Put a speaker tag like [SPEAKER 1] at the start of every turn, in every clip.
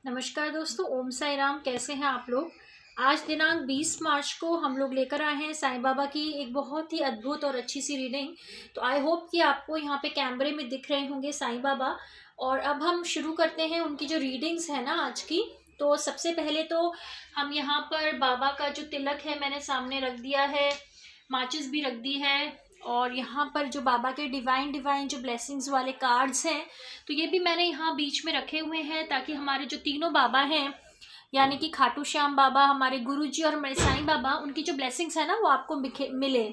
[SPEAKER 1] नमस्कार दोस्तों, ओम साई राम। कैसे हैं आप लोग। आज दिनांक 20 मार्च को हम लोग लेकर आए हैं साईं बाबा की एक बहुत ही अद्भुत और अच्छी सी रीडिंग। तो आई होप कि आपको यहाँ पे कैमरे में दिख रहे होंगे साईं बाबा। और अब हम शुरू करते हैं उनकी जो रीडिंग्स है ना आज की। तो सबसे पहले तो हम यहाँ पर बाबा का जो तिलक है मैंने सामने रख दिया है, माचिस भी रख दी है। और यहाँ पर जो बाबा के डिवाइन डिवाइन जो ब्लेसिंग्स वाले कार्ड्स हैं, तो ये भी मैंने यहाँ बीच में रखे हुए हैं ताकि हमारे जो तीनों बाबा हैं, यानी कि खाटू श्याम बाबा, हमारे गुरुजी और हमारे साईं बाबा, उनकी जो ब्लेसिंग्स है ना वो आपको मिले।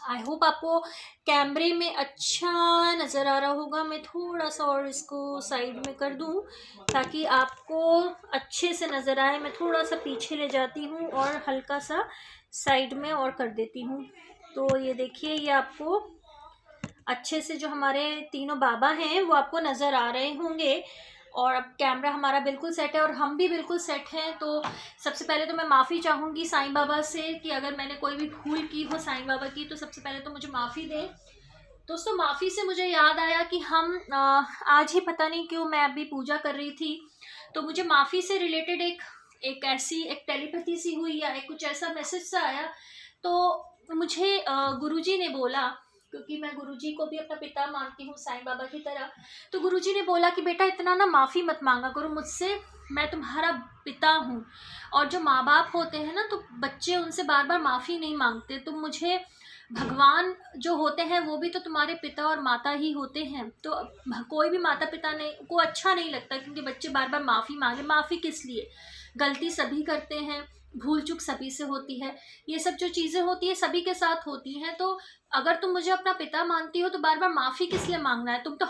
[SPEAKER 1] आई होप आपको कैमरे में अच्छा नज़र आ रहा होगा। मैं थोड़ा सा और इसको साइड में कर दूं ताकि आपको अच्छे से नज़र आए। मैं थोड़ा सा पीछे ले जाती हूँ और हल्का सा साइड में और कर देती हूँ। तो ये देखिए, ये आपको अच्छे से जो हमारे तीनों बाबा हैं वो आपको नज़र आ रहे होंगे। और अब कैमरा हमारा बिल्कुल सेट है और हम भी बिल्कुल सेट हैं। तो सबसे पहले तो मैं माफ़ी चाहूँगी साईं बाबा से कि अगर मैंने कोई भी भूल की हो साईं बाबा की, तो सबसे पहले तो मुझे माफ़ी दें। दोस्तों, माफ़ी से मुझे याद आया कि हम आज ही पता नहीं क्यों मैं अभी पूजा कर रही थी, तो मुझे माफ़ी से रिलेटेड एक ऐसी एक टेलीपैथी सी हुई या एक कुछ ऐसा मैसेज सा आया। तो मुझे गुरुजी ने बोला, क्योंकि मैं गुरुजी को भी अपना पिता मानती हूँ साईं बाबा की तरह। तो गुरुजी ने बोला कि बेटा इतना ना माफ़ी मत मांगा करो मुझसे, मैं तुम्हारा पिता हूँ। और जो माँ बाप होते हैं ना, तो बच्चे उनसे बार बार माफ़ी नहीं मांगते। तुम मुझे भगवान जो होते हैं वो भी तो तुम्हारे पिता और माता ही होते हैं। तो कोई भी माता पिता ने को अच्छा नहीं लगता क्योंकि बच्चे बार बार माफ़ी मांगे। माफ़ी किस लिए? गलती सभी करते हैं, भूल चूक सभी से होती है। ये सब जो चीज़ें होती है सभी के साथ होती हैं। तो अगर तुम मुझे अपना पिता मानती हो तो बार बार माफ़ी किस लिए मांगना है? तुम तो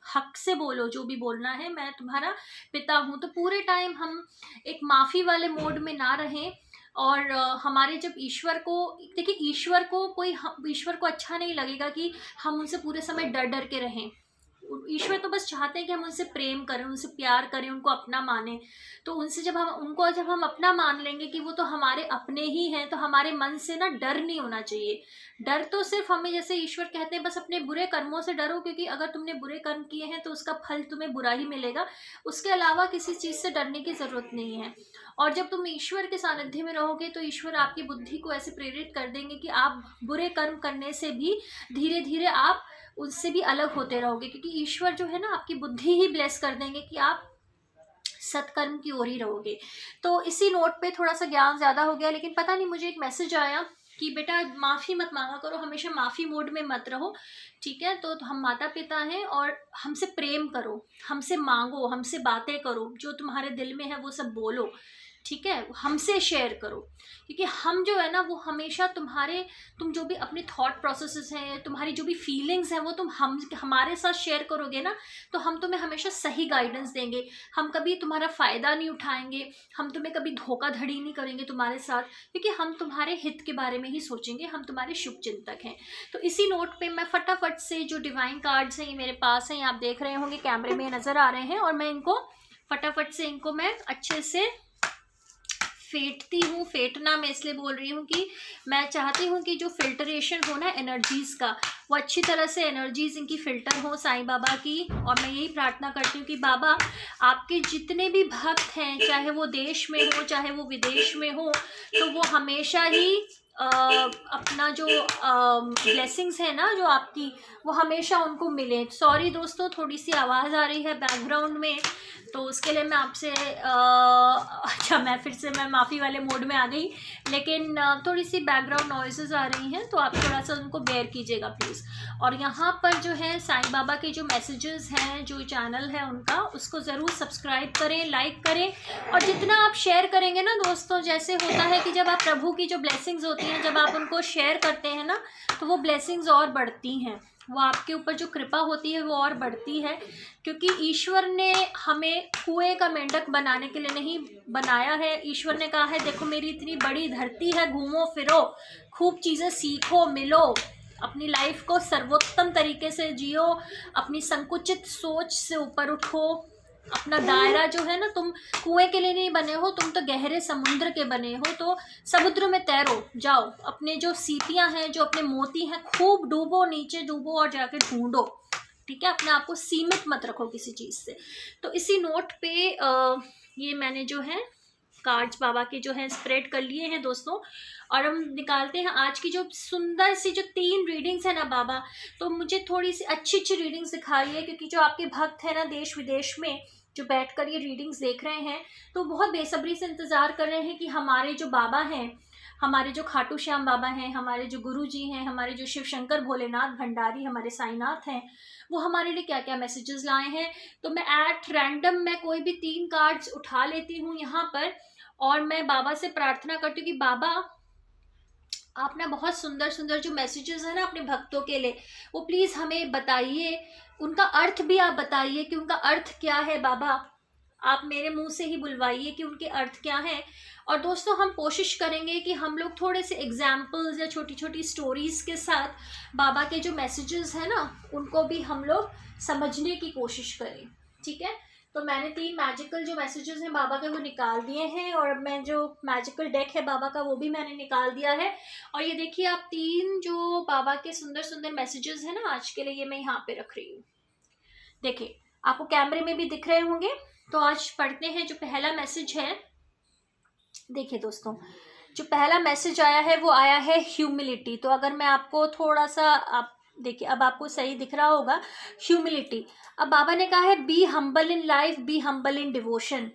[SPEAKER 1] हक से बोलो जो भी बोलना है, मैं तुम्हारा पिता हूँ। तो पूरे टाइम हम एक माफ़ी वाले मोड में ना रहें। और हमारे जब ईश्वर को देखिए, ईश्वर को अच्छा नहीं लगेगा कि हम उनसे पूरे समय डर डर के रहें। ईश्वर तो बस चाहते हैं कि हम उनसे प्रेम करें, उनसे प्यार करें, उनको अपना माने। तो जब हम अपना मान लेंगे कि वो तो हमारे अपने ही हैं, तो हमारे मन से ना डर नहीं होना चाहिए। डर तो सिर्फ हमें, जैसे ईश्वर कहते हैं, बस अपने बुरे कर्मों से डरो, क्योंकि अगर तुमने बुरे कर्म किए हैं तो उसका फल तुम्हें बुरा ही मिलेगा। उसके अलावा किसी चीज़ से डरने की ज़रूरत नहीं है। और जब तुम ईश्वर के सानिध्य में रहोगे तो ईश्वर आपकी बुद्धि को ऐसे प्रेरित कर देंगे कि आप बुरे कर्म करने से भी धीरे धीरे आप उससे भी अलग होते रहोगे, क्योंकि ईश्वर जो है ना आपकी बुद्धि ही ब्लेस कर देंगे कि आप सत्कर्म की ओर ही रहोगे। तो इसी नोट पे थोड़ा सा ज्ञान ज़्यादा हो गया, लेकिन पता नहीं मुझे एक मैसेज आया कि बेटा माफ़ी मत मांगा करो, हमेशा माफ़ी मोड में मत रहो। ठीक है, तो हम माता पिता हैं और हमसे प्रेम करो, हमसे मांगो, हमसे बातें करो, जो तुम्हारे दिल में है वो सब बोलो। ठीक है, हमसे शेयर करो, क्योंकि हम जो है ना वो हमेशा तुम जो भी अपने थॉट प्रोसेसेस हैं, तुम्हारी जो भी फीलिंग्स हैं, वो तुम हमारे साथ शेयर करोगे ना, तो हम तुम्हें हमेशा सही गाइडेंस देंगे। हम कभी तुम्हारा फ़ायदा नहीं उठाएंगे, हम तुम्हें कभी धोखाधड़ी नहीं करेंगे तुम्हारे साथ, क्योंकि हम तुम्हारे हित के बारे में ही सोचेंगे, हम तुम्हारे शुभ चिंतक हैं। तो इसी नोट पे मैं फटाफट से जो डिवाइन कार्ड्स हैं ये मेरे पास हैं, आप देख रहे होंगे कैमरे में नज़र आ रहे हैं, और मैं इनको फटाफट से मैं अच्छे से फेंटती हूँ। फेंटना मैं इसलिए बोल रही हूँ कि मैं चाहती हूँ कि जो फिल्टरेशन हो ना एनर्जीज़ का, वो अच्छी तरह से एनर्जीज़ इनकी फ़िल्टर हो साईं बाबा की। और मैं यही प्रार्थना करती हूँ कि बाबा आपके जितने भी भक्त हैं, चाहे वो देश में हो चाहे वो विदेश में हो, तो वो हमेशा ही अपना जो ब्लेसिंग्स है ना जो आपकी, वो हमेशा उनको मिले। सॉरी दोस्तों, थोड़ी सी आवाज़ आ रही है बैकग्राउंड में, तो उसके लिए मैं आपसे अच्छा, मैं माफ़ी वाले मोड में आ गई, लेकिन थोड़ी सी बैकग्राउंड नॉइज़ेस आ रही हैं, तो आप थोड़ा सा उनको बेयर कीजिएगा प्लीज़। और यहाँ पर जो है साईं बाबा के जो मैसेजेस हैं, जो चैनल है उनका, उसको ज़रूर सब्सक्राइब करें, लाइक करें। और जितना आप शेयर करेंगे ना दोस्तों, जैसे होता है कि जब आप प्रभु की जो ब्लेसिंग्स होती हैं, जब आप उनको शेयर करते हैं ना, तो वो ब्लेसिंग्स और बढ़ती हैं, वो आपके ऊपर जो कृपा होती है वो और बढ़ती है। क्योंकि ईश्वर ने हमें कुएं का मेंढक बनाने के लिए नहीं बनाया है। ईश्वर ने कहा है, देखो मेरी इतनी बड़ी धरती है, घूमो फिरो, खूब चीज़ें सीखो, मिलो, अपनी लाइफ को सर्वोत्तम तरीके से जियो, अपनी संकुचित सोच से ऊपर उठो। अपना दायरा जो है ना, तुम कुएं के लिए नहीं बने हो, तुम तो गहरे समुद्र के बने हो। तो समुद्र में तैरो, जाओ, अपने जो सीपियां हैं, जो अपने मोती हैं, खूब डूबो, नीचे डूबो और जाके ढूंढो। ठीक है, अपने आप को सीमित मत रखो किसी चीज़ से। तो इसी नोट पे ये मैंने जो है कार्ड्स बाबा के जो है स्प्रेड कर लिए हैं दोस्तों, और हम निकालते हैं आज की जो सुंदर सी जो 3 रीडिंग्स है ना बाबा। तो मुझे थोड़ी सी अच्छी अच्छी रीडिंग्स दिखाइए, क्योंकि जो आपके भक्त है ना देश विदेश में जो बैठकर ये रीडिंग्स देख रहे हैं, तो बहुत बेसब्री से इंतज़ार कर रहे हैं कि हमारे जो बाबा हैं, हमारे जो खाटू श्याम बाबा हैं, हमारे जो गुरु जी हैं, हमारे जो शिव शंकर भोलेनाथ भंडारी हमारे साईनाथ हैं, वो हमारे लिए क्या क्या मैसेजेस लाए हैं। तो मैं एट रैंडम मैं कोई भी 3 कार्ड्स उठा लेती हूँ यहाँ पर, और मैं बाबा से प्रार्थना करती हूँ कि बाबा आप ना बहुत सुंदर सुंदर जो मैसेजेस है ना अपने भक्तों के लिए, वो प्लीज़ हमें बताइए, उनका अर्थ भी आप बताइए कि उनका अर्थ क्या है बाबा, आप मेरे मुंह से ही बुलवाइए कि उनके अर्थ क्या है। और दोस्तों हम कोशिश करेंगे कि हम लोग थोड़े से एग्जाम्पल्स या छोटी छोटी स्टोरीज के साथ बाबा के जो मैसेजेस हैं ना उनको भी हम लोग समझने की कोशिश करें, ठीक है। तो मैंने 3 मैजिकल जो मैसेजेस हैं बाबा के वो निकाल दिए हैं, और मैं जो मैजिकल डेक है बाबा का वो भी मैंने निकाल दिया है। और ये देखिए आप 3 जो बाबा के सुंदर सुंदर मैसेजेस हैं ना आज के लिए, ये मैं यहाँ पे रख रही हूँ। देखिए आपको कैमरे में भी दिख रहे होंगे। तो आज पढ़ते हैं जो पहला मैसेज है। देखिए दोस्तों जो पहला मैसेज आया है वो आया है ह्यूमिलिटी। तो अगर मैं आपको थोड़ा सा, आप देखिए अब आपको सही दिख रहा होगा, ह्यूमिलिटी। अब बाबा ने कहा है be humble in life, be humble in devotion.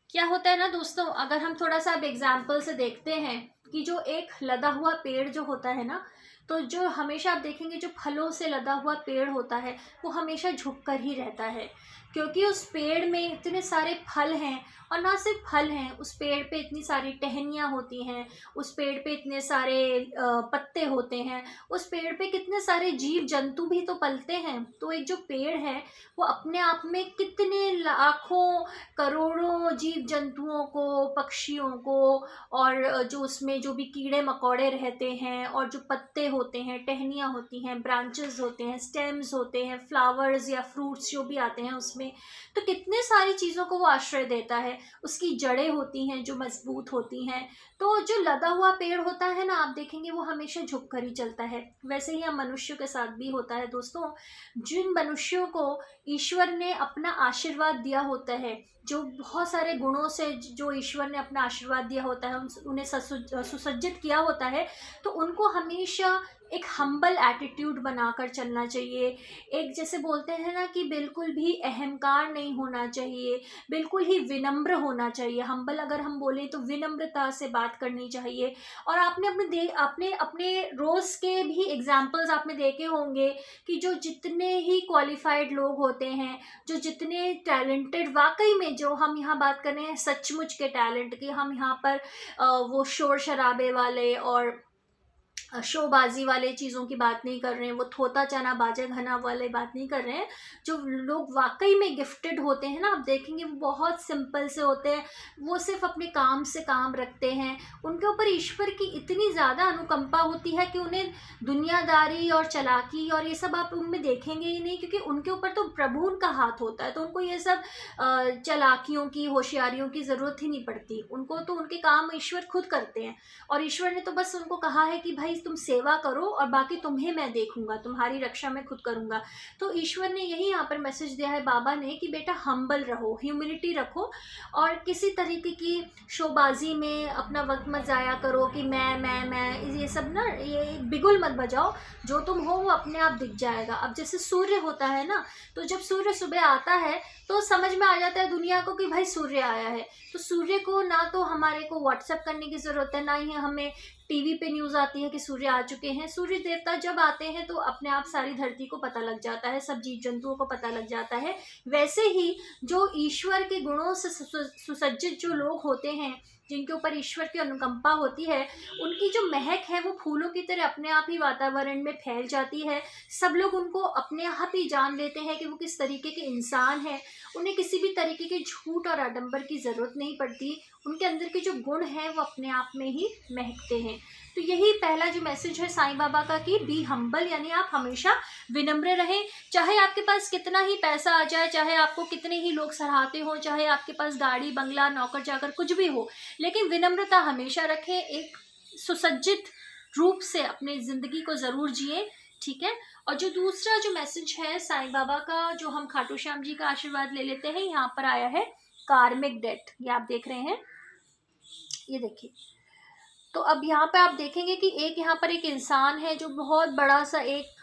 [SPEAKER 1] क्या होता है ना दोस्तों, अगर हम थोड़ा सा अब एग्जाम्पल से देखते हैं कि जो एक लदा हुआ पेड़ जो होता है ना, तो जो हमेशा आप देखेंगे जो फलों से लदा हुआ पेड़ होता है वो हमेशा झुक कर ही रहता है, क्योंकि उस पेड़ में इतने सारे फल हैं। और ना सिर्फ फल हैं, उस पेड़ पे इतनी सारी टहनियाँ होती हैं, उस पेड़ पे इतने सारे पत्ते होते हैं, उस पेड़ पे कितने सारे जीव जंतु भी तो पलते हैं। तो एक जो पेड़ है वो अपने आप में कितने लाखों करोड़ों जीव जंतुओं को, पक्षियों को, और जो उसमें जो भी कीड़े मकोड़े रहते हैं, और जो पत्ते होते हैं, टहनियाँ होती हैं, ब्रांचेस होते हैं, स्टेम्स होते हैं, फ्लावर्स या फ्रूट्स जो भी आते हैं उसमें, तो कितने सारी चीज़ों को वो आश्रय देता है। उसकी जड़ें होती हैं जो मजबूत होती हैं। तो जो लदा हुआ पेड़ होता है ना, आप देखेंगे वो हमेशा झुक कर ही चलता है। वैसे ही हम मनुष्यों के साथ भी होता है दोस्तों। जिन मनुष्यों को ईश्वर ने अपना आशीर्वाद दिया होता है, जो बहुत सारे गुणों से जो ईश्वर ने अपना आशीर्वाद दिया होता है, उन्हें सुसज्जित किया होता है, तो उनको हमेशा एक हम्बल एटीट्यूड बनाकर चलना चाहिए। एक जैसे बोलते हैं ना कि बिल्कुल भी अहंकार नहीं होना चाहिए, बिल्कुल ही विनम्र होना चाहिए। हम्बल अगर हम बोले तो विनम्रता से बात करनी चाहिए। और आपने अपने रोज़ के भी एग्जाम्पल्स आपने देखे होंगे कि जो जितने ही क्वालिफाइड लोग होते हैं, जो जितने टैलेंटेड, वाकई में जो हम यहाँ बात कर रहे हैं सचमुच के टैलेंट की, हम यहाँ पर वो शोर शराबे वाले और शोबाजी वाले चीज़ों की बात नहीं कर रहे हैं, वो थोता चना बाजा घना वाले बात नहीं कर रहे हैं। जो लोग वाकई में गिफ्टेड होते हैं ना, आप देखेंगे वो बहुत सिंपल से होते हैं, वो सिर्फ अपने काम से काम रखते हैं। उनके ऊपर ईश्वर की इतनी ज़्यादा अनुकंपा होती है कि उन्हें दुनियादारी और चालाकी और ये सब आप उनमें देखेंगे ही नहीं, क्योंकि उनके ऊपर तो प्रभु उनका हाथ होता है। तो उनको ये सब चालाकियों की, होशियारियों की ज़रूरत ही नहीं पड़ती। उनको तो उनके काम ईश्वर खुद करते हैं, और ईश्वर ने तो बस उनको कहा है कि भाई तुम सेवा करो और बाकी तुम्हें मैं देखूंगा, तुम्हारी रक्षा मैं खुद करूंगा। तो ईश्वर ने यही यहाँ पर मैसेज दिया है बाबा ने कि बेटा हम्बल रहो, ह्यूमिलिटी रखो, और किसी तरीके की शोबाजी में अपना वक्त मत ज़ाया करो कि मैं ये सब ना, ये बिगुल मत बजाओ। जो तुम हो वो अपने आप दिख जाएगा। अब जैसे सूर्य होता है ना, तो जब सूर्य सुबह आता है तो समझ में आ जाता है दुनिया को कि भाई सूर्य आया है। तो सूर्य को ना तो हमारे को व्हाट्सएप करने की ज़रूरत है, ना ही हमें टीवी पे न्यूज़ आती है कि सूर्य आ चुके हैं। सूर्य देवता जब आते हैं तो अपने आप सारी धरती को पता लग जाता है, सब जीव जंतुओं को पता लग जाता है। वैसे ही जो ईश्वर के गुणों से सुसज्जित जो लोग होते हैं, जिनके ऊपर ईश्वर की अनुकंपा होती है, उनकी जो महक है वो फूलों की तरह अपने आप ही वातावरण में फैल जाती है। सब लोग उनको अपने आप ही जान लेते हैं कि वो किस तरीके के इंसान हैं। उन्हें किसी भी तरीके के झूठ और आडंबर की ज़रूरत नहीं पड़ती। उनके अंदर के जो गुण हैं वो अपने आप में ही महकते हैं। तो यही पहला जो मैसेज है साईं बाबा का कि बी हम्बल, यानी आप हमेशा विनम्र रहें। चाहे आपके पास कितना ही पैसा आ जाए, चाहे आपको कितने ही लोग सराहते हो, चाहे आपके पास गाड़ी बंगला नौकर चाकर कुछ भी हो, लेकिन विनम्रता हमेशा रखें। एक सुसज्जित रूप से अपनी ज़िंदगी को ज़रूर जिए, ठीक है। और जो दूसरा जो मैसेज है साईं बाबा का, जो हम खाटू श्याम जी का आशीर्वाद ले लेते हैं, यहाँ पर आया है कार्मिक डेट। ये आप देख रहे हैं, ये देखिए। तो अब यहाँ पे आप देखेंगे कि एक यहाँ पर एक इंसान है जो बहुत बड़ा सा एक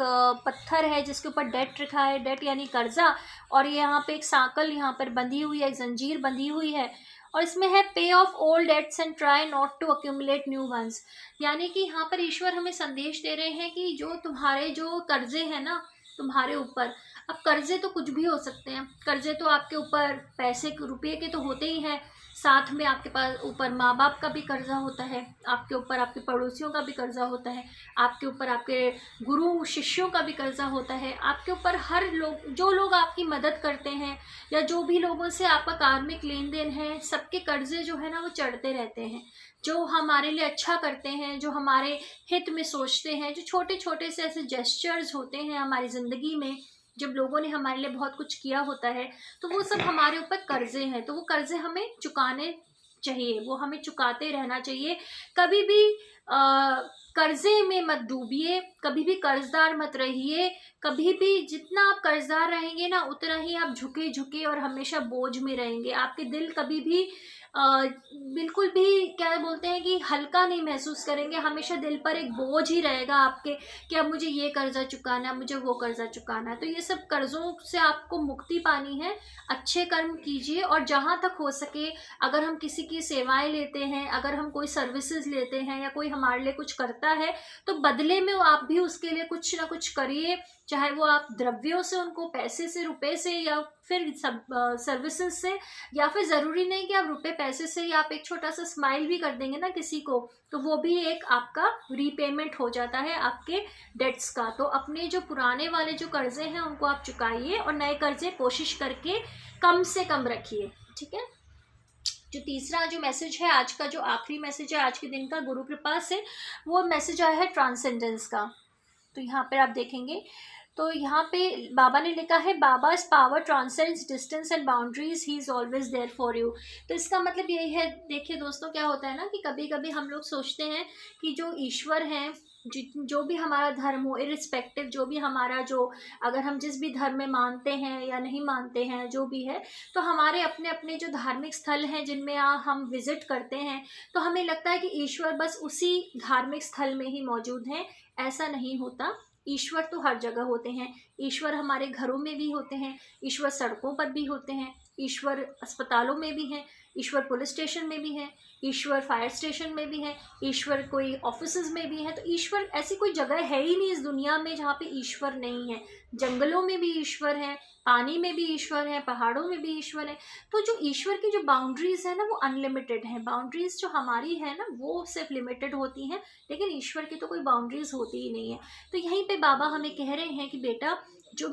[SPEAKER 1] पत्थर है जिसके ऊपर डेट लिखा है, डेट यानी कर्जा, और ये यहाँ पे एक साकल यहाँ पर बंधी हुई है, एक जंजीर बंधी हुई है, और इसमें है pay off old debts and try not to accumulate new ones. यानी कि यहाँ पर ईश्वर हमें संदेश दे रहे हैं कि जो तुम्हारे जो कर्जे हैं ना तुम्हारे ऊपर, अब कर्जे तो कुछ भी हो सकते हैं, कर्जे तो आपके ऊपर पैसे रुपये के तो होते ही हैं, साथ में आपके पास ऊपर माँ बाप का भी कर्जा होता है, आपके ऊपर आपके पड़ोसियों का भी कर्जा होता है, आपके ऊपर आपके गुरु शिष्यों का भी कर्जा होता है, आपके ऊपर हर लोग, जो लोग आपकी मदद करते हैं या जो भी लोगों से आपका कार्मिक लेन देन है, सबके कर्जे जो है ना वो चढ़ते रहते हैं। जो हमारे लिए अच्छा करते हैं, जो हमारे हित में सोचते हैं, जो छोटे छोटे से ऐसे जेस्चर्स होते हैं हमारी ज़िंदगी में, जब लोगों ने हमारे लिए बहुत कुछ किया होता है, तो वो सब हमारे ऊपर कर्जे हैं, तो वो कर्जे हमें चुकाने चाहिए, वो हमें चुकाते रहना चाहिए। कभी भी कर्जे में मत डूबिए, कभी भी कर्जदार मत रहिए, कभी भी जितना आप कर्जदार रहेंगे ना उतना ही आप झुके झुके और हमेशा बोझ में रहेंगे। आपके दिल कभी भी बिल्कुल भी क्या बोलते हैं कि हल्का नहीं महसूस करेंगे, हमेशा दिल पर एक बोझ ही रहेगा आपके कि अब मुझे ये कर्जा चुकाना है, मुझे वो कर्जा चुकाना है। तो ये सब कर्जों से आपको मुक्ति पानी है, अच्छे कर्म कीजिए, और जहाँ तक हो सके अगर हम किसी की सेवाएं लेते हैं, अगर हम कोई सर्विसेज लेते हैं या कोई हमारे लिए कुछ करता है, तो बदले में आप भी उसके लिए कुछ ना कुछ करिए, चाहे वो आप द्रव्यों से, उनको पैसे से, रुपए से, या फिर सब सर्विसेज से, या फिर ज़रूरी नहीं कि आप रुपए पैसे से, या आप एक छोटा सा स्माइल भी कर देंगे ना किसी को, तो वो भी एक आपका रीपेमेंट हो जाता है आपके डेट्स का। तो अपने जो पुराने वाले जो कर्जे हैं उनको आप चुकाइए, और नए कर्जे कोशिश करके कम से कम रखिए, ठीक है। जो तीसरा जो मैसेज है, आज का जो आखिरी मैसेज है आज के दिन का गुरु कृपा से, वो मैसेज आया है ट्रांसेंडेंस का। तो यहाँ पे आप देखेंगे, तो यहाँ पे बाबा ने लिखा है Baba's power transcends distance and boundaries, he is always there for you. तो इसका मतलब यही है, देखिए दोस्तों क्या होता है ना कि कभी कभी हम लोग सोचते हैं कि जो ईश्वर हैं, जो भी हमारा धर्म हो, इरिस्पेक्टिव जो भी हमारा, जो अगर हम जिस भी धर्म में मानते हैं या नहीं मानते हैं, जो भी है, तो हमारे अपने अपने जो धार्मिक स्थल हैं जिनमें हम विजिट करते हैं, तो हमें लगता है कि ईश्वर बस उसी धार्मिक स्थल में ही मौजूद हैं। ऐसा नहीं होता, ईश्वर तो हर जगह होते हैं। ईश्वर हमारे घरों में भी होते हैं, ईश्वर सड़कों पर भी होते हैं, ईश्वर अस्पतालों में भी हैं, ईश्वर पुलिस स्टेशन में भी हैं, ईश्वर फायर स्टेशन में भी है, ईश्वर कोई ऑफिसेज में भी है। तो ईश्वर, ऐसी कोई जगह है ही नहीं इस दुनिया में जहाँ पे ईश्वर नहीं है। जंगलों में भी ईश्वर है, पानी में भी ईश्वर है, पहाड़ों में भी ईश्वर है। तो जो ईश्वर की जो बाउंड्रीज है ना वो अनलिमिटेड है। बाउंड्रीज जो हमारी है ना वो सिर्फ लिमिटेड होती हैं, लेकिन ईश्वर की तो कोई बाउंड्रीज होती ही नहीं है। तो यहीं पे बाबा हमें कह रहे हैं कि बेटा, जो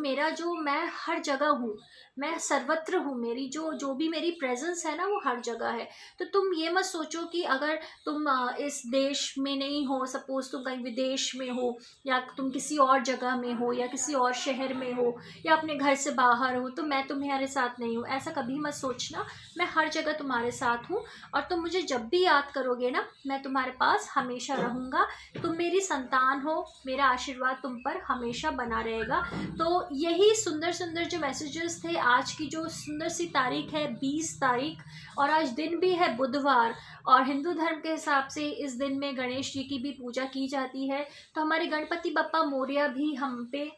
[SPEAKER 1] मैं हर जगह हूँ, मैं सर्वत्र हूँ, मेरी जो भी मेरी प्रेजेंस है ना वो हर जगह है। तो तुम ये मत सोचो कि अगर तुम इस देश में नहीं हो, सपोज तुम कहीं विदेश में हो, या तुम किसी और जगह में हो, या किसी और शहर में हो, या अपने घर से बाहर हो, तो मैं तुम्हारे साथ नहीं हूँ। ऐसा कभी मत सोचना, मैं हर जगह तुम्हारे साथ हूँ, और तुम मुझे जब भी याद करोगे ना, मैं तुम्हारे पास हमेशा रहूँगा। तुम मेरी संतान हो, मेरा आशीर्वाद तुम पर हमेशा बना रहेगा। तो यही सुंदर सुंदर जो मैसेजेस थे। आज की जो सुंदर सी तारीख है 20 तारीख, और आज दिन भी है बुधवार, और हिंदू धर्म के हिसाब से इस दिन में गणेश जी की भी पूजा की जाती है। तो हमारे गणपति बप्पा मोरया भी हम पे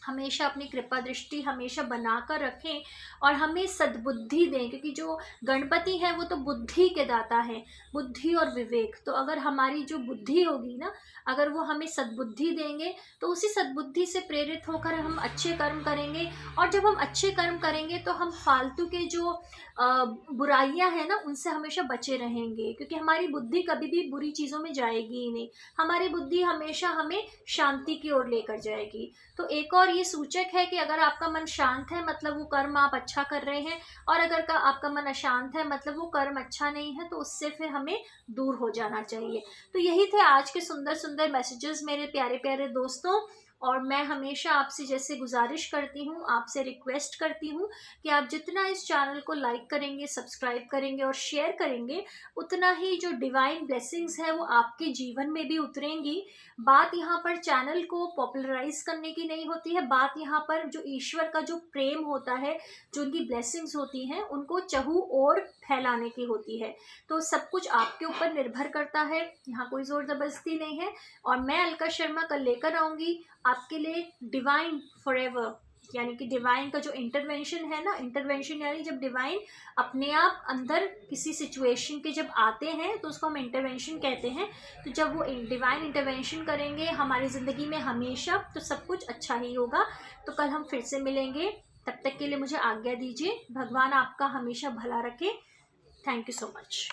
[SPEAKER 1] हमेशा अपनी कृपा दृष्टि हमेशा बनाकर रखें, और हमें सद्बुद्धि दें, क्योंकि जो गणपति है वो तो बुद्धि के दाता है, बुद्धि और विवेक। तो अगर हमारी जो बुद्धि होगी ना, अगर वो हमें सद्बुद्धि देंगे, तो उसी सद्बुद्धि से प्रेरित होकर हम अच्छे कर्म करेंगे। और जब हम अच्छे कर्म करेंगे तो हम फालतू के जो बुराइयां हैं ना उनसे हमेशा बचे रहेंगे, क्योंकि हमारी बुद्धि कभी भी बुरी चीज़ों में जाएगी ही नहीं। हमारी बुद्धि हमेशा हमें शांति की ओर लेकर जाएगी। तो एक और ये सूचक है कि अगर आपका मन शांत है मतलब वो कर्म आप अच्छा कर रहे हैं, और अगर आपका मन अशांत है मतलब वो कर्म अच्छा नहीं है, तो उससे फिर हमें दूर हो जाना चाहिए। तो यही थे आज के सुंदर सुंदर मैसेजेस मेरे प्यारे प्यारे दोस्तों। और मैं हमेशा आपसे जैसे गुजारिश करती हूँ, आपसे रिक्वेस्ट करती हूँ कि आप जितना इस चैनल को लाइक करेंगे, सब्सक्राइब करेंगे और शेयर करेंगे, उतना ही जो डिवाइन ब्लेसिंग्स है वो आपके जीवन में भी उतरेंगी। बात यहाँ पर चैनल को पॉपुलराइज करने की नहीं होती है, बात यहाँ पर जो ईश्वर का जो प्रेम होता है, जो उनकी ब्लेसिंग्स होती हैं, उनको चहु और फैलाने की होती है। तो सब कुछ आपके ऊपर निर्भर करता है, यहाँ कोई जोर जबरदस्ती नहीं है। और मैं अलका शर्मा कल लेकर आऊँगी आपके लिए डिवाइन फॉरएवर, यानी कि डिवाइन का जो इंटरवेंशन है ना, इंटरवेंशन यानी जब डिवाइन अपने आप अंदर किसी सिचुएशन के जब आते हैं तो उसको हम इंटरवेंशन कहते हैं। तो जब वो डिवाइन इंटरवेंशन करेंगे हमारी ज़िंदगी में हमेशा, तो सब कुछ अच्छा ही होगा। तो कल हम फिर से मिलेंगे, तब तक के लिए मुझे आज्ञा दीजिए। भगवान आपका हमेशा भला रखे। Thank you so much.